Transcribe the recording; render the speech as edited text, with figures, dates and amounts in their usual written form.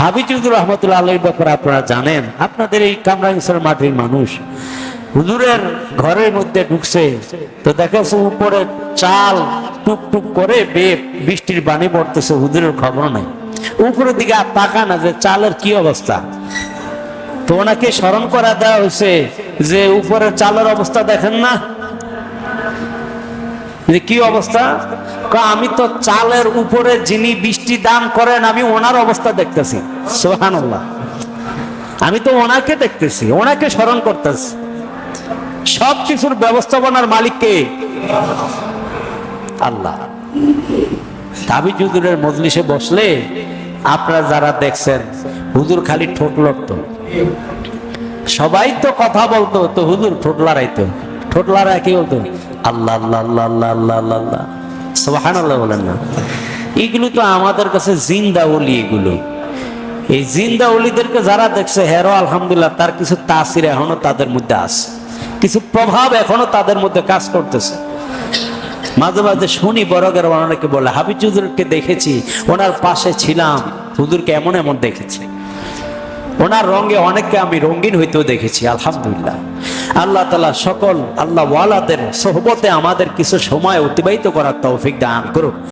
হাবিজুর রহমতুল্লাহ আলাইহির ব্যাপারে আপনারা জানেন, আপনাদের এই কামরাঙ্গীরচর মাটির মানুষ হুজুরের ঘরের মধ্যে ঢুকছে তো দেখেছে উপরে চাল টুক টুক করে বৃষ্টির পানি পড়তেছে, হুজুরের খবর নাই। উপরের দিকে তাকান না যে চালের কি অবস্থা, তো ওনাকে স্মরণ করা দেওয়া হয়েছে যে উপরের চালের অবস্থা দেখেন না, যে কি অবস্থা। আমি তো চালের উপরে যিনি বৃষ্টি দান করেন আমি ওনার অবস্থা দেখতেছি। সুবহানাল্লাহ, আমি তো ওনাকে দেখতেছি, ওনাকে স্মরণ করতেছি। সবকিছুর ব্যবস্থাপনার মালিক কে? আল্লাহ। তাবিজ হুজুরের মজলিসে বসলে আপনারা যারা দেখছেন হুজুর খালি ঠোঁট লড়তো, সবাই তো কথা বলতো, তো হুজুর ঠোঁট লড়াইতো। ঠোঁট লড়াই কি বলতো? আল্লাহ আল্লাহ আল্লাহ আল্লাহ আল্লাহ আল্লাহ আল্লাহ, সুবহানাল্লাহ বলেন না? এগুলো তো আমাদের কাছে জিন্দা ওলি। এগুলো এই জিন্দা ওলিদেরকে যারা দেখছে হেরো আলহামদুলিল্লাহ, তার কিছু তাসির এখনো তাদের মধ্যে আছে, কিছু প্রভাব এখনো তাদের মধ্যে কাজ করতেছে। মাঝে মাঝে শুনি বড়গের অনেকে বলে হাবিজ হুজুরকে দেখেছি, ওনার পাশে ছিলাম, হুজুরকে এমন এমন দেখেছি, ওনার রঙে অনেককে আমি রঙিন হইতেও দেখেছি। আলহামদুলিল্লাহ, আল্লাহ তাআলা সকল আল্লাহ ওয়ালাদের সোহবতে আমাদের কিছু সময় অতিবাহিত করার তৌফিক দান করুক।